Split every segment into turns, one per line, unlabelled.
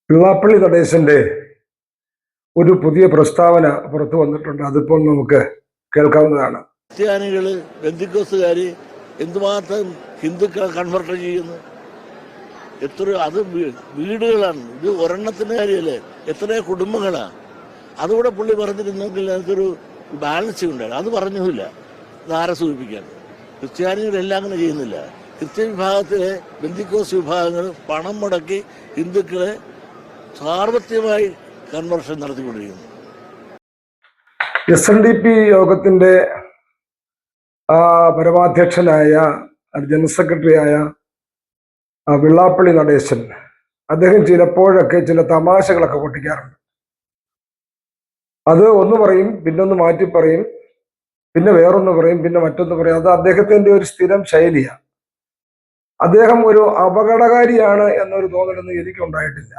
വെള്ളാപ്പള്ളി നടേശന്റെ ഒരു പുതിയ പ്രസ്താവന പുറത്തു വന്നിട്ടുണ്ട്. അതിപ്പോൾ നമുക്ക് കേൾക്കാവുന്നതാണ്.
ക്രിസ്ത്യാനികള് ബന്ധുക്കോസുകാര് എന്തുമാത്രം ഹിന്ദുക്കളെ കൺവെർട്ട് ചെയ്യുന്നു. അത് വീടുകളാണ്. ഇത് ഒരെണ്ണത്തിന്റെ കാര്യമല്ലേ, എത്രയോ കുടുംബങ്ങളാണ്. അതുകൂടെ പുള്ളി പറഞ്ഞിരുന്നെങ്കിൽ എനിക്കൊരു ബാലൻസ് ഉണ്ടായിരുന്നു. അത് പറഞ്ഞില്ല. ഇത് ആരെ സൂചിപ്പിക്കാൻ? ക്രിസ്ത്യാനികളെല്ലാം അങ്ങനെ ചെയ്യുന്നില്ല. ക്രിസ്ത്യൻ വിഭാഗത്തിലെ ബന്ധുക്കോസ് വിഭാഗങ്ങൾ പണം മുടക്കി ഹിന്ദുക്കളെ സാർവത്രികമായി കൺവെർഷൻ നടത്തിക്കൊണ്ടിരിക്കുന്നു.
SNDP യോഗത്തിന്റെ പരമാധ്യക്ഷനായ ജനറൽ സെക്രട്ടറിയായ വെള്ളാപ്പള്ളി നടേശൻ അദ്ദേഹം ചിലപ്പോഴൊക്കെ ചില തമാശകളൊക്കെ പൊട്ടിക്കാറുണ്ട്. അത് ഒന്ന് പറയും, പിന്നൊന്ന് മാറ്റി പറയും, പിന്നെ വേറൊന്ന് പറയും, പിന്നെ മറ്റൊന്ന് പറയും. അത് അദ്ദേഹത്തിന്റെ ഒരു സ്ഥിരം ശൈലിയാണ്. അദ്ദേഹം ഒരു അപകടകാരിയാണ് എന്നൊരു തോന്നലൊന്നും എനിക്കുണ്ടായിട്ടില്ല.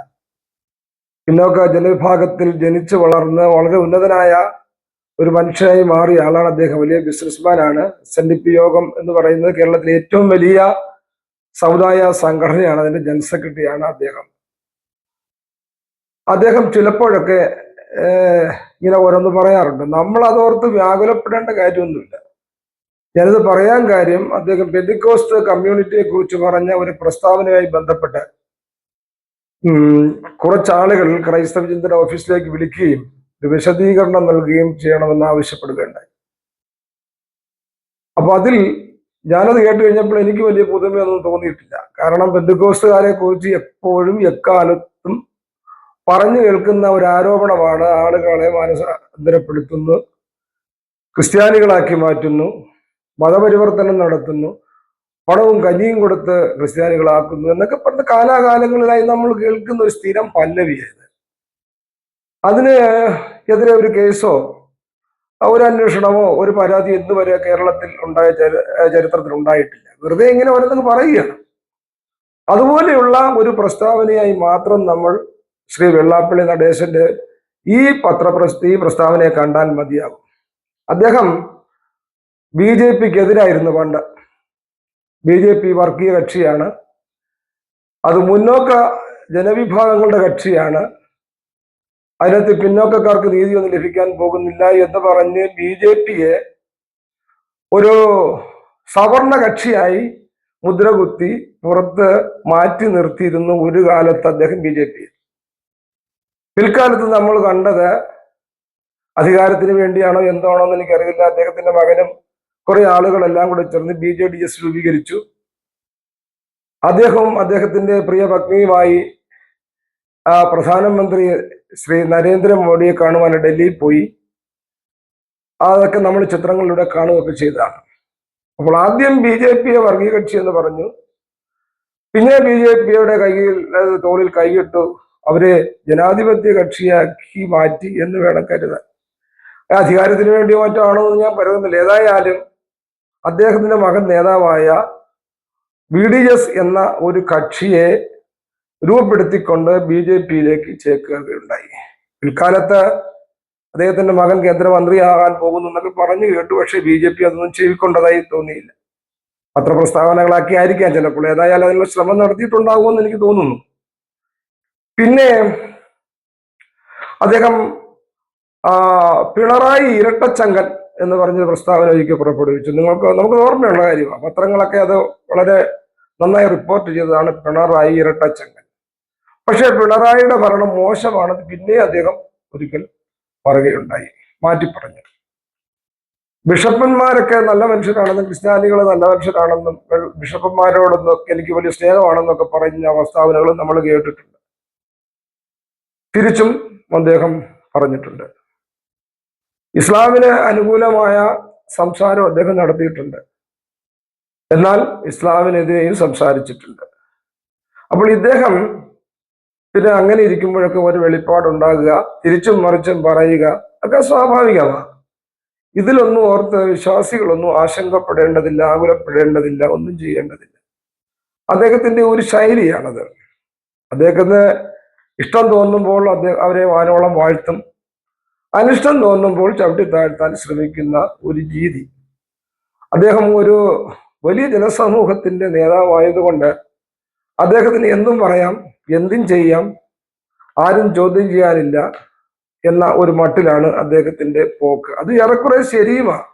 പിന്നോക്ക ജനവിഭാഗത്തിൽ ജനിച്ചു വളർന്ന് വളരെ ഉന്നതനായ ഒരു മനുഷ്യനായി മാറിയ ആളാണ് അദ്ദേഹം. വലിയ ബിസിനസ്മാനാണ്. SNDP യോഗം എന്ന് പറയുന്നത് കേരളത്തിലെ ഏറ്റവും വലിയ സമുദായ സംഘടനയാണ്. അതിന്റെ ജനറൽ സെക്രട്ടറിയാണ് അദ്ദേഹം. അദ്ദേഹം ചിലപ്പോഴൊക്കെ ഇങ്ങനെ ഓരോന്ന് പറയാറുണ്ട്. നമ്മൾ അതോർത്ത് വ്യാകുലപ്പെടേണ്ട കാര്യമൊന്നുമില്ല. ഞാനിത് പറയാൻ കാര്യം, അദ്ദേഹം പെന്തിക്കോസ്റ്റ് കമ്മ്യൂണിറ്റിയെ കുറിച്ച് പറഞ്ഞ ഒരു പ്രസ്താവനയുമായി ബന്ധപ്പെട്ട് കുറച്ചാളുകൾ ക്രൈസ്തവ ചിന്തന ഓഫീസിലേക്ക് വിളിക്കുകയും ഒരു വിശദീകരണം നൽകുകയും ചെയ്യണമെന്ന് ആവശ്യപ്പെടുകയുണ്ടായി. അപ്പൊ അതിൽ ഞാനത് കേട്ട് കഴിഞ്ഞപ്പോൾ എനിക്ക് വലിയ പുതുമയൊന്നും തോന്നിയിട്ടില്ല. കാരണം പെന്തക്കോസ്തുകാരെ കുറിച്ച് എപ്പോഴും എക്കാലത്തും പറഞ്ഞു കേൾക്കുന്ന ഒരു ആരോപണമാണ് ആളുകളെ മാനസാന്തരപ്പെടുത്തുന്നു, ക്രിസ്ത്യാനികളാക്കി മാറ്റുന്നു, മതപരിവർത്തനം നടത്തുന്നു, പണവും കഞ്ഞിയും കൊടുത്ത് ക്രിസ്ത്യാനികളാക്കുന്നു എന്നൊക്കെ പറഞ്ഞ കാലാകാലങ്ങളിലായി നമ്മൾ കേൾക്കുന്ന ഒരു സ്ഥിരം പല്ലവിയായത്. അതിന് എതിരെ ഒരു കേസോ ഒരു അന്വേഷണമോ ഒരു പരാതി ഇന്നുവരെ കേരളത്തിൽ ചരിത്രത്തിൽ ഉണ്ടായിട്ടില്ല. വെറുതെ ഇങ്ങനെ ഓരോന്നൊക്കെ പറയുകയാണ്. അതുപോലെയുള്ള ഒരു പ്രസ്താവനയായി മാത്രം നമ്മൾ ശ്രീ വെള്ളാപ്പള്ളി നടേശന്റെ ഈ പ്രസ്താവനയെ കണ്ടാൽ മതിയാകും. അദ്ദേഹം BJPക്കെതിരായിരുന്നു പണ്ട്. BJP വർഗീയ കക്ഷിയാണ്, അത് മുന്നോക്ക ജനവിഭാഗങ്ങളുടെ കക്ഷിയാണ്, അതിനകത്ത് പിന്നോക്കക്കാർക്ക് നീതിയൊന്നും ലഭിക്കാൻ പോകുന്നില്ല എന്ന് പറഞ്ഞ് BJPയെ ഒരു സവർണ കക്ഷിയായി മുദ്രകുത്തി പുറത്ത് മാറ്റി നിർത്തിയിരുന്നു ഒരു കാലത്ത് അദ്ദേഹം BJP. പിൽക്കാലത്ത് നമ്മൾ കണ്ടത് അധികാരത്തിന് വേണ്ടിയാണോ എന്താണോ എന്ന് എനിക്കറിയില്ല, അദ്ദേഹത്തിന്റെ മകനും കുറെ ആളുകളെല്ലാം കൂടെ ചേർന്ന് BJDS രൂപീകരിച്ചു. അദ്ദേഹവും അദ്ദേഹത്തിന്റെ പ്രിയ പത്നിയുമായി പ്രധാനമന്ത്രി ശ്രീ നരേന്ദ്രമോദിയെ കാണുവാൻ ഡൽഹിയിൽ പോയി. അതൊക്കെ നമ്മൾ ചിത്രങ്ങളിലൂടെ കാണുകയൊക്കെ ചെയ്തതാണ്. അപ്പോൾ ആദ്യം BJPയെ വർഗീയ കക്ഷി എന്ന് പറഞ്ഞു, പിന്നെ BJPയുടെ തോളിൽ കൈയിട്ടു, അവരെ ജനാധിപത്യ കക്ഷിയാക്കി മാറ്റി എന്ന് വേണം കരുതാൻ. അധികാരത്തിന് വേണ്ടി മറ്റാണോ എന്ന് ഞാൻ പറയുന്നില്ല. ഏതായാലും അദ്ദേഹത്തിന്റെ മകൻ നേതാവായ BDS എന്ന ഒരു കക്ഷിയെ രൂപപ്പെടുത്തിക്കൊണ്ട് BJPയിലേക്ക് ചേക്കുകയുണ്ടായി. പിൽക്കാലത്ത് അദ്ദേഹത്തിന്റെ മകൻ കേന്ദ്രമന്ത്രിയാകാൻ പോകുന്നു എന്നൊക്കെ പറഞ്ഞു കേട്ടു. പക്ഷെ BJP അതൊന്നും ചെവിക്കൊണ്ടതായി തോന്നിയില്ല. പത്രപ്രസ്താവനകളാക്കി ആയിരിക്കാം ചിലപ്പോൾ. ഏതായാലും അതിനുള്ള ശ്രമം നടത്തിയിട്ടുണ്ടാകുമെന്ന് എനിക്ക് തോന്നുന്നു. പിന്നെ അദ്ദേഹം പിണറായി ഇരട്ടച്ചങ്കൻ എന്ന് പറഞ്ഞ പ്രസ്താവന ഒരിക്കൽ പുറപ്പെടുവിച്ചു. നമുക്ക് ഓർമ്മയുള്ള കാര്യമാണ്. പത്രങ്ങളൊക്കെ അത് വളരെ നന്നായി റിപ്പോർട്ട് ചെയ്തതാണ്, പിണറായി ഇരട്ടച്ചങ്കൻ. പക്ഷെ പിണറായിയുടെ ഭരണം മോശമാണെന്ന് പിന്നെ അദ്ദേഹം ഒരിക്കൽ പറയുകയുണ്ടായി, മാറ്റി പറഞ്ഞു. ബിഷപ്പന്മാരൊക്കെ നല്ല മനുഷ്യരാണെന്നും ക്രിസ്ത്യാനികൾ നല്ല മനുഷ്യരാണെന്നും ബിഷപ്പന്മാരോടൊന്നൊക്കെ എനിക്ക് വലിയ സ്നേഹമാണെന്നൊക്കെ പറഞ്ഞ പ്രസ്താവനകളും നമ്മൾ കേട്ടിട്ടുണ്ട്. തിരിച്ചും അദ്ദേഹം പറഞ്ഞിട്ടുണ്ട്. ഇസ്ലാമിന് അനുകൂലമായ സംസാരം അദ്ദേഹം നടത്തിയിട്ടുണ്ട്, എന്നാൽ ഇസ്ലാമിനെതിരെയും സംസാരിച്ചിട്ടുണ്ട്. അപ്പോൾ ഇദ്ദേഹം പിന്നെ അങ്ങനെ ഇരിക്കുമ്പോഴൊക്കെ ഒരു വെളിപ്പാടുണ്ടാകുക, തിരിച്ചും മറിച്ചും പറയുക ഒക്കെ സ്വാഭാവികമാണ്. ഇതിലൊന്നും ഓർത്ത് വിശ്വാസികളൊന്നും ആശങ്കപ്പെടേണ്ടതില്ല, ആകുലപ്പെടേണ്ടതില്ല, ഒന്നും ചെയ്യേണ്ടതില്ല. അദ്ദേഹത്തിന്റെ ഒരു ശൈലിയാണത്. അദ്ദേഹത്തിന് ഇഷ്ടം തോന്നുമ്പോൾ അവരെ വാനോളം വാഴ്ത്തും, അനിഷ്ടം തോന്നുമ്പോൾ ചവിട്ടി താഴ്ത്താൻ ശ്രമിക്കുന്ന ഒരു രീതി. അദ്ദേഹം ഒരു വലിയ ജനസമൂഹത്തിന്റെ നേതാവായതുകൊണ്ട് അദ്ദേഹത്തിന് എന്തും പറയാം, എന്തും ചെയ്യാം. ആരും ചോദ്യം ചെയ്യാനില്ല എന്ന ഒരു മട്ടിലാണ് അദ്ദേഹത്തിന്റെ പോക്ക്. അത് ഏറെക്കുറെ ശരിയുമാണ്.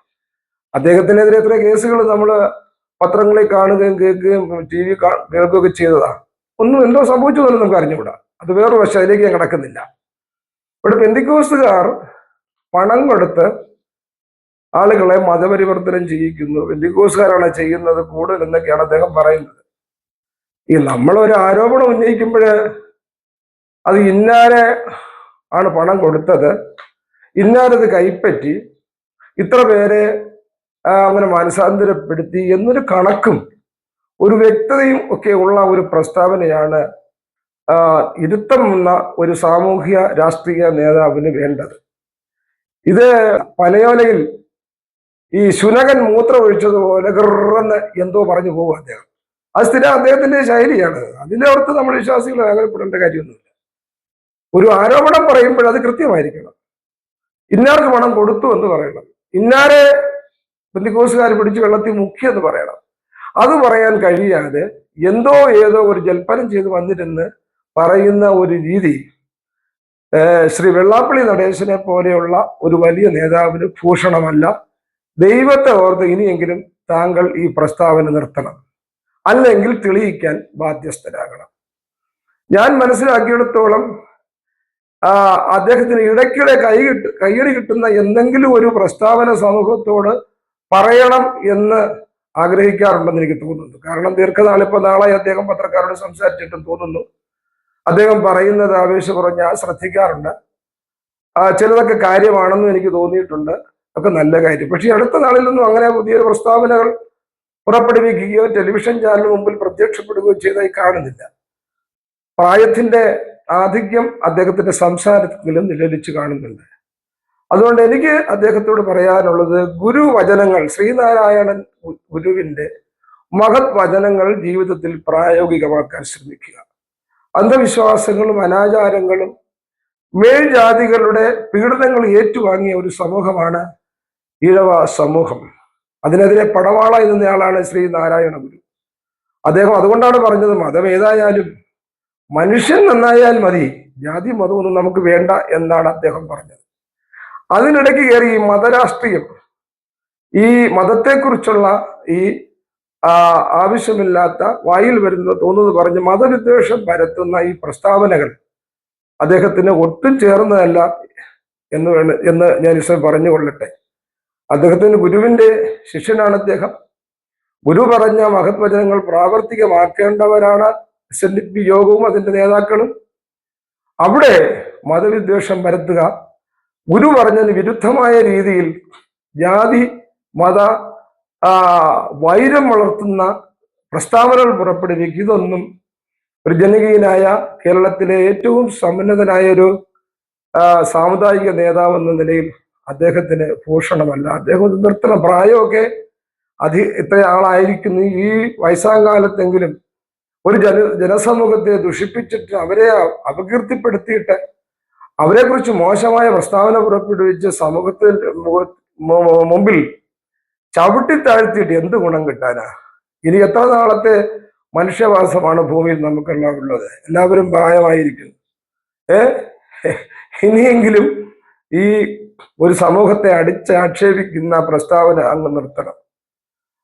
അദ്ദേഹത്തിനെതിരെ എത്ര കേസുകൾ നമ്മൾ പത്രങ്ങളിൽ കാണുകയും കേൾക്കുകയും ടി വി കേൾക്കുകയൊക്കെ ചെയ്തതാണ്. ഒന്നും എന്തോ സംഭവിച്ചു എന്ന് നമുക്ക് അറിഞ്ഞുകൂടാ. അത് വേറൊരു വശം, അതിലേക്ക് ഞാൻ കിടക്കുന്നില്ല. ഇവിടെ പെന്തിക്കോസ്തുകാർ പണം കൊടുത്ത് ആളുകളെ മതപരിവർത്തനം ചെയ്യിക്കുന്നു, പെന്തിക്കോസ്തുകാരാണ് ചെയ്യുന്നത് കൂടുതൽ എന്നൊക്കെയാണ് അദ്ദേഹം പറയുന്നത്. ഈ നമ്മളൊരു ആരോപണം ഉന്നയിക്കുമ്പോൾ അത് ഇന്നാരെ ആണ് പണം കൊടുത്തത്, ഇന്നാരത് കൈപ്പറ്റി, ഇത്ര പേരെ അങ്ങനെ മാനസാന്തരപ്പെടുത്തി എന്നൊരു കണക്കും ഒരു വ്യക്തതയും ഒക്കെ ഉള്ള ഒരു പ്രസ്താവനയാണ് ഇരുത്തം എന്ന ഒരു സാമൂഹ്യ രാഷ്ട്രീയ നേതാവിന് വേണ്ടത്. ഇത് പനയോലയിൽ ഈ ശുനകൻ മൂത്രം ഒഴിച്ചതുപോലെ ഗർന്ന് എന്തോ പറഞ്ഞു പോകും അദ്ദേഹം. അത് സ്ഥിരം അദ്ദേഹത്തിന്റെ ശൈലിയാണ്. അതിന്റെ അർത്ഥം നമ്മൾ വിശ്വാസികൾ ആഗ്രഹപ്പെടേണ്ട കാര്യമൊന്നുമില്ല. ഒരു ആരോപണം പറയുമ്പോൾ അത് കൃത്യമായിരിക്കണം. ഇന്നാർക്ക് പണം കൊടുത്തു എന്ന് പറയണം, ഇന്നാരെ പെന്തിക്കോസ്തുകാർ പിടിച്ച് വെള്ളത്തിൽ മുക്കിയെന്ന് പറയണം. അത് പറയാൻ കഴിയാതെ എന്തോ ഏതോ ഒരു ജൽപ്പനം ചെയ്ത് വന്നിരുന്ന് പറയുന്ന ഒരു രീതി ശ്രീ വെള്ളാപ്പള്ളി നടേശനെ പോലെയുള്ള ഒരു വലിയ നേതാവിന് ഭൂഷണമല്ല. ദൈവത്തെ ഓർത്ത് ഇനിയെങ്കിലും താങ്കൾ ഈ പ്രസ്താവന നിർത്തണം, അല്ലെങ്കിൽ തെളിയിക്കാൻ ബാധ്യസ്ഥരാകണം. ഞാൻ മനസ്സിലാക്കിയിടത്തോളം അദ്ദേഹത്തിന് ഇടയ്ക്കിടെ കൈയടി കിട്ടുന്ന എന്തെങ്കിലും ഒരു പ്രസ്താവന സമൂഹത്തോട് പറയണം എന്ന് ആഗ്രഹിക്കാറുണ്ടെന്ന് എനിക്ക് തോന്നുന്നു. കാരണം ദീർഘനാളിപ്പോ നാളെ അദ്ദേഹം പത്രക്കാരോട് സംസാരിച്ചിട്ടും തോന്നുന്നു അദ്ദേഹം പറയുന്നത് ആവേശപൂർവ്വം ഞാൻ ശ്രദ്ധിക്കാറുണ്ട്. ചിലതൊക്കെ കാര്യമാണെന്നും എനിക്ക് തോന്നിയിട്ടുണ്ട്, ഒക്കെ നല്ല കാര്യം. പക്ഷെ അടുത്ത നാളിലൊന്നും അങ്ങനെ പുതിയ പ്രസ്താവനകൾ പുറപ്പെടുവിക്കുകയോ ടെലിവിഷൻ ചാനലിന് മുമ്പിൽ പ്രത്യക്ഷപ്പെടുകയോ ചെയ്തായി കാണുന്നില്ല. പ്രായത്തിന്റെ ആധിക്യം അദ്ദേഹത്തിന്റെ സംസാരത്തിലും നിഴലിച്ചു കാണുന്നുണ്ട്. അതുകൊണ്ട് എനിക്ക് അദ്ദേഹത്തോട് പറയാനുള്ളത്, ഗുരുവചനങ്ങൾ, ശ്രീനാരായണൻ ഗുരുവിന്റെ മഹത് വചനങ്ങൾ ജീവിതത്തിൽ പ്രായോഗികമാക്കാൻ ശ്രമിക്കുക. അന്ധവിശ്വാസങ്ങളും അനാചാരങ്ങളും മേൽജാതികളുടെ പീഡനങ്ങൾ ഏറ്റുവാങ്ങിയ ഒരു സമൂഹമാണ് ഈഴവ സമൂഹം. അതിനെതിരെ പടവാള എന്നയാളാണ് ശ്രീനാരായണ ഗുരു. അദ്ദേഹം അതുകൊണ്ടാണ് പറഞ്ഞത്, മതം ഏതായാലും മനുഷ്യൻ നന്നായാൽ മതി, ജാതി മതമൊന്നും നമുക്ക് വേണ്ട എന്നാണ് അദ്ദേഹം പറഞ്ഞത്. അതിനിടയ്ക്ക് കയറി ഈ മതരാഷ്ട്രീയം, ഈ മതത്തെക്കുറിച്ചുള്ള ഈ ആവശ്യമില്ലാത്ത വായിൽ വരുന്ന തോന്നുന്നത് പറഞ്ഞ് മതവിദ്വേഷം പരത്തുന്ന ഈ പ്രസ്താവനകൾ അദ്ദേഹത്തിന് ഒട്ടും ചേർന്നതല്ല എന്ന് ഞാൻ ഇസം പറഞ്ഞുകൊള്ളട്ടെ. അദ്ദേഹത്തിന് ഗുരുവിന്റെ ശിഷ്യനാണ് അദ്ദേഹം. ഗുരു പറഞ്ഞ മഹത് വചനങ്ങൾ പ്രാവർത്തികമാക്കേണ്ടവരാണ് SNDP യോഗവും അതിന്റെ നേതാക്കളും. അവിടെ മതവിദ്വേഷം പരത്തുക, ഗുരു പറഞ്ഞതിന് വിരുദ്ധമായ രീതിയിൽ ജാതി മത വൈരം വളർത്തുന്ന പ്രസ്താവനകൾ പുറപ്പെടുവിക്കുക, ഇതൊന്നും ഒരു ജനകീയനായ കേരളത്തിലെ ഏറ്റവും സമുന്നതനായ ഒരു സാമുദായിക നേതാവ് എന്ന നിലയിൽ അദ്ദേഹത്തിന് ഭൂഷണമല്ല. അദ്ദേഹം നിർത്തണം. പ്രായമൊക്കെ ഇത്ര ആളായിരിക്കുന്നു. ഈ വയസ്സാകാലത്തെങ്കിലും ഒരു ജനസമൂഹത്തെ ദുഷിപ്പിച്ചിട്ട് അവരെ അപകീർത്തിപ്പെടുത്തിയിട്ട് അവരെക്കുറിച്ച് മോശമായ പ്രസ്താവന പുറപ്പെടുവിച്ച് സമൂഹത്തിന്റെ മുമ്പിൽ ചവിട്ടി താഴ്ത്തിയിട്ട് എന്ത് ഗുണം കിട്ടാനാ? ഇനി എത്ര നാളത്തെ മനുഷ്യവാസമാണ് ഭൂമിയിൽ നമുക്കെല്ലാം ഉള്ളത്? എല്ലാവരും പ്രായമായിരിക്കുന്നു. ഇനിയെങ്കിലും ഈ ഒരു സമൂഹത്തെ അടിച്ചാക്ഷേപിക്കുന്ന പ്രസ്താവന അങ്ങ് നിർത്തണം.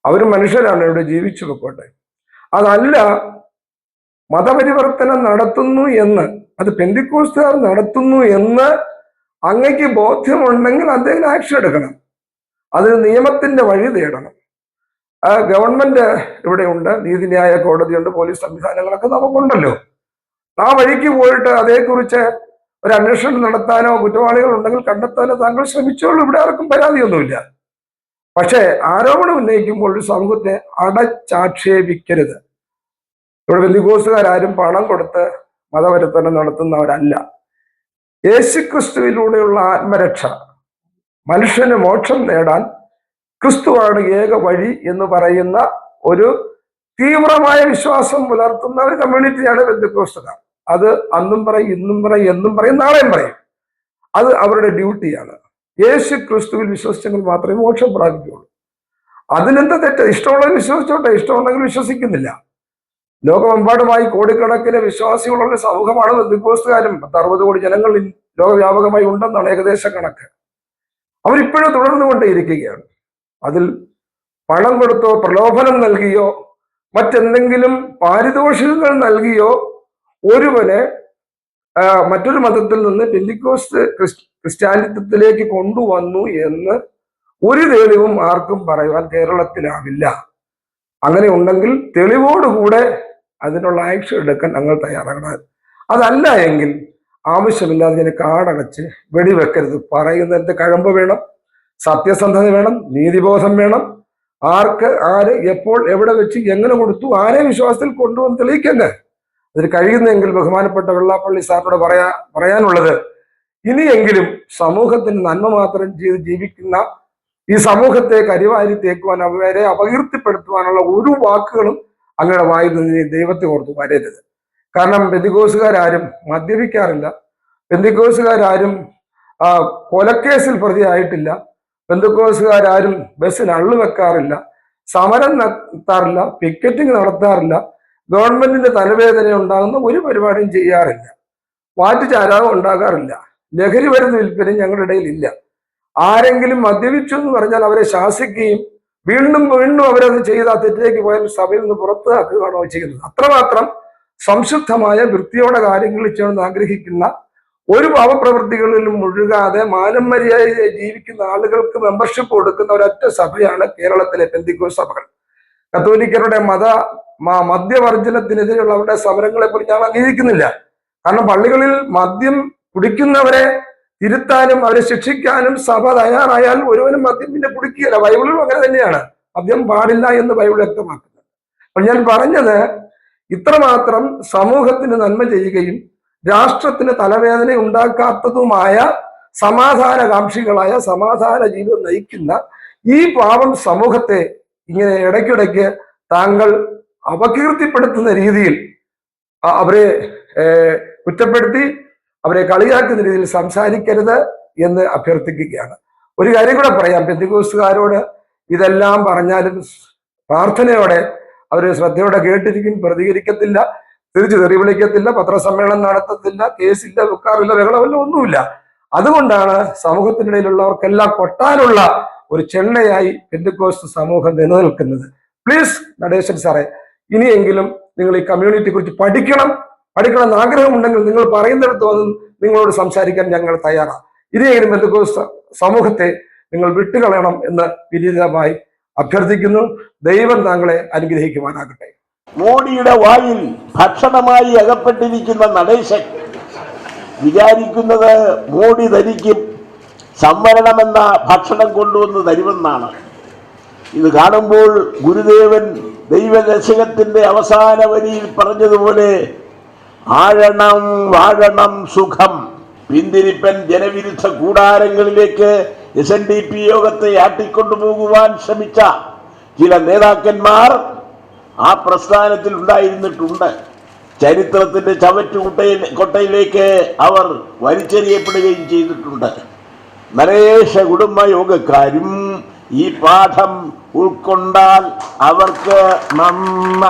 അവർ മനുഷ്യരാണ്, ഇവിടെ ജീവിച്ചു പൊക്കോട്ടെ. അതല്ല, മതപരിവർത്തനം നടത്തുന്നു എന്ന്, അത് പെന്തിക്കോസ്തുകാർ നടത്തുന്നു എന്ന് അങ്ങയ്ക്ക് ബോധ്യമുണ്ടെങ്കിൽ അദ്ദേഹം ആക്ഷൻ എടുക്കണം. അതിന് നിയമത്തിന്റെ വഴി തേടണം. ഗവൺമെന്റ് ഇവിടെ ഉണ്ട്, നീതിന്യായ കോടതിയുണ്ട്, പോലീസ് സംവിധാനങ്ങളൊക്കെ നമുക്കുണ്ടല്ലോ. ആ വഴിക്ക് പോയിട്ട് അതേക്കുറിച്ച് ഒരു അന്വേഷണം നടത്താനോ കുറ്റവാളികൾ ഉണ്ടെങ്കിൽ കണ്ടെത്താനോ താങ്കൾ ശ്രമിച്ചോളൂ. ഇവിടെ ആർക്കും പരാതിയൊന്നുമില്ല. പക്ഷേ ആരോപണം ഉന്നയിക്കുമ്പോൾ ഒരു സമൂഹത്തെ അടച്ചാക്ഷേപിക്കരുത്. ഇവിടെ പെന്തിക്കോസ്തുകാരും പണം കൊടുത്ത് മതപരിവർത്തനം നടത്തുന്നവരല്ല. യേശുക്രിസ്തുവിലൂടെയുള്ള ആത്മരക്ഷ, മനുഷ്യന് മോക്ഷം നേടാൻ ക്രിസ്തുവാണ് ഏക വഴി എന്ന് പറയുന്ന ഒരു തീവ്രമായ വിശ്വാസം പുലർത്തുന്ന ഒരു കമ്മ്യൂണിറ്റിയാണ് പെന്തിക്കോസ്തുകാർ. അത് അന്നും പറയും, ഇന്നും പറയും, എന്നും പറയും, നാളെയും പറയും. അത് അവരുടെ ഡ്യൂട്ടിയാണ്. യേശു ക്രിസ്തുവിൽ വിശ്വസിച്ചെങ്കിൽ മാത്രമേ മോക്ഷം പ്രാപിക്കുകയുള്ളൂ. അതിനെന്താ തെറ്റ്? ഇഷ്ടമുള്ളവർ വിശ്വസിച്ചോട്ടെ, ഇഷ്ടമുണ്ടെങ്കിൽ വിശ്വസിക്കുന്നില്ല. ലോകമെമ്പാടുമായി കോടിക്കണക്കിന് വിശ്വാസികളുള്ള ഒരു സമൂഹമാണ് ബന്ധുക്കോസ്തുകാരും. 10-60 കോടി ജനങ്ങൾ ലോകവ്യാപകമായി ഉണ്ടെന്നാണ് ഏകദേശ കണക്ക്. അവരിപ്പോഴും തുടർന്നുകൊണ്ടേയിരിക്കുകയാണ്. അതിൽ പണം കൊടുത്തോ പ്രലോഭനം നൽകിയോ മറ്റെന്തെങ്കിലും പാരിതോഷികങ്ങൾ നൽകിയോ ഒരുവനെ മറ്റൊരു മതത്തിൽ നിന്ന് പെന്തിക്കോസ്ത് ക്രിസ്ത്യാനിത്വത്തിലേക്ക് കൊണ്ടുവന്നു എന്ന് ഒരു തെളിവും ആർക്കും പറയുവാൻ കേരളത്തിലാവില്ല. അങ്ങനെ ഉണ്ടെങ്കിൽ തെളിവോടുകൂടെ അതിനുള്ള ആക്ഷൻ എടുക്കാൻ ഞങ്ങൾ തയ്യാറാകണം. അതല്ല എങ്കിൽ ആവശ്യമില്ലാതെ ഇതിനെ കാടടച്ച് വെടിവെക്കരുത്. പറയുന്നതിന് കഴമ്പ് വേണം, സത്യസന്ധത വേണം, നീതിബോധം വേണം. ആർക്ക് ആര് എപ്പോൾ എവിടെ വെച്ച് എങ്ങനെ കൊടുത്തു ആരെ വിശ്വാസത്തിൽ കൊണ്ടുവന്ന് തെളിയിക്കങ്ങ്. അതിന് കഴിയുന്നെങ്കിൽ ബഹുമാനപ്പെട്ട വെള്ളാപ്പള്ളി സാറിനോട് പറയാനുള്ളത്, ഇനിയെങ്കിലും സമൂഹത്തിന് നന്മ മാത്രം ചെയ്ത് ജീവിക്കുന്ന ഈ സമൂഹത്തെ കരിവാരി തേക്കുവാൻ, അവരെ അപകീർത്തിപ്പെടുത്തുവാനുള്ള ഒരു വാക്കുകളും അങ്ങയുടെ വായിൽ നിന്ന് ദൈവത്തെ ഓർത്ത് വരരുത്. കാരണം പെന്തിക്കോസുകാരും മദ്യപിക്കാറില്ല, പെന്തിക്കോസുകാരും കൊലക്കേസിൽ പ്രതിയായിട്ടില്ല, പെന്തിക്കോസുകാരും ബസ്സിൽ അള്ളുവെക്കാറില്ല, സമരം നടത്താറില്ല, പിക്കറ്റിംഗ് നടത്താറില്ല, ഗവൺമെന്റിന്റെ തലവേദന ഉണ്ടാകുന്ന ഒരു പരിപാടിയും ചെയ്യാറില്ല, വാറ്റുചാരാകം ഉണ്ടാകാറില്ല, ലഹരി മരുന്ന് വിൽപ്പനയും ഞങ്ങളുടെ ഇടയിൽ ഇല്ല. ആരെങ്കിലും മദ്യപിച്ചു എന്ന് പറഞ്ഞാൽ അവരെ ശാസിക്കുകയും വീണ്ടും വീണ്ടും അവരത് ചെയ്ത് ആ തെറ്റിലേക്ക് പോയാൽ സഭയിൽ നിന്ന് പുറത്താക്കുകയാണോ ചെയ്യുന്നത്. അത്രമാത്രം സംശുദ്ധമായ വൃത്തിയോടെ കാര്യങ്ങൾ ചെയ്യണമെന്ന് ആഗ്രഹിക്കുന്ന, ഒരു പാവപ്രവൃത്തികളിലും മുഴുകാതെ മാനം മര്യാദയായി ജീവിക്കുന്ന ആളുകൾക്ക് മെമ്പർഷിപ്പ് കൊടുക്കുന്ന ഒരൊറ്റ സഭയാണ് കേരളത്തിലെ പെന്തിക്കോസ് സഭകൾ. കത്തോലിക്കരുടെ മദ്യവർജനത്തിനെതിരെയുള്ള അവരുടെ സമരങ്ങളെ കുറിച്ച് ഞാൻ അംഗീകരിക്കുന്നില്ല. കാരണം പള്ളികളിൽ മദ്യം കുടിക്കുന്നവരെ തിരുത്താനും അവരെ ശിക്ഷിക്കാനും സഭ തയ്യാറായാൽ ഒരുവനും മദ്യം പിന്നെ കുടിക്കുകയില്ല. ബൈബിളിലും അങ്ങനെ തന്നെയാണ്, മദ്യം പാടില്ല എന്ന് ബൈബിൾ വ്യക്തമാക്കുന്നത്. അപ്പോൾ ഞാൻ പറഞ്ഞത്, ഇത്രമാത്രം സമൂഹത്തിന് നന്മ ചെയ്യുകയും രാഷ്ട്രത്തിന് തലവേദന ഉണ്ടാക്കാത്തതുമായ സമാധാനകാംക്ഷികളായ സമാധാന ജീവിതം നയിക്കുന്ന ഈ പാവം സമൂഹത്തെ ഇങ്ങനെ ഇടയ്ക്കിടയ്ക്ക് താങ്കൾ അപകീർത്തിപ്പെടുത്തുന്ന രീതിയിൽ അവരെ കുറ്റപ്പെടുത്തി അവരെ കളിയാക്കുന്ന രീതിയിൽ സംസാരിക്കരുത് എന്ന് അഭ്യർത്ഥിക്കുകയാണ്. ഒരു കാര്യം കൂടെ പറയാം, പെന്തിക്കോസ്തുകാരോട് ഇതെല്ലാം പറഞ്ഞാലും പ്രാർത്ഥനയോടെ അവർ ശ്രദ്ധയോടെ കേട്ടിരിക്കും, പ്രതികരിക്കത്തില്ല, തിരിച്ചു തെറി വിളിക്കത്തില്ല, പത്രസമ്മേളനം നടത്തത്തില്ല, കേസില്ല, വെക്കാറില്ല, ബഹളമല്ല, ഒന്നുമില്ല. അതുകൊണ്ടാണ് സമൂഹത്തിനിടയിലുള്ളവർക്കെല്ലാം കൊട്ടാനുള്ള ഒരു ചെണ്ണയായി പെന്തിക്കോസ്ത് സമൂഹം നിലനിൽക്കുന്നത്. പ്ലീസ് നടേശൻ സാറേ, ഇനിയെങ്കിലും നിങ്ങൾ ഈ കമ്മ്യൂണിറ്റിയെ കുറിച്ച് പഠിക്കണമെന്ന് ആഗ്രഹമുണ്ടെങ്കിൽ നിങ്ങൾ പറയുന്നിടത്ത് വന്ന് നിങ്ങളോട് സംസാരിക്കാൻ ഞങ്ങൾ തയ്യാറാണ്. ഇനിയെങ്കിലും പെന്തിക്കോസ്ത് സമൂഹത്തെ നിങ്ങൾ വിട്ടുകളയണം എന്ന് വിനീതമായി അഭ്യർത്ഥിക്കുന്നു. ദൈവം താങ്കളെ അനുഗ്രഹിക്കുവാനാകട്ടെ.
മോഡിയുടെ വായിൽ ഭക്ഷണമായി അകപ്പെട്ടിരിക്കുന്ന നടേശൻ വിചാരിക്കുന്നത് മോഡി ധരിക്കും സംവരണമെന്ന ഭക്ഷണം കൊണ്ടുവന്ന് തരുമെന്നാണ്. ഇത് കാണുമ്പോൾ ഗുരുദേവൻ ദൈവദശകത്തിന്റെ അവസാന വരിയിൽ പറഞ്ഞതുപോലെ, ആഴണം വാഴണം സുഖം. പിന്തിരിപ്പൻ ജനവിരുദ്ധ കൂടാരങ്ങളിലേക്ക് SNDP യോഗത്തെ ആട്ടിക്കൊണ്ടുപോകുവാൻ ശ്രമിച്ച ചില നേതാക്കന്മാർ ആ പ്രസ്ഥാനത്തിൽ ഉണ്ടായിരുന്നിട്ടുണ്ട്. ചരിത്രത്തിന്റെ കൊട്ടയിലേക്ക് അവർ വലിച്ചെറിയപ്പെടുകയും ചെയ്തിട്ടുണ്ട്. നരേശ കുടുംബ യോഗക്കാരും ഈ പാഠം ഉൾക്കൊണ്ടാൽ അവർക്ക് നന്മ.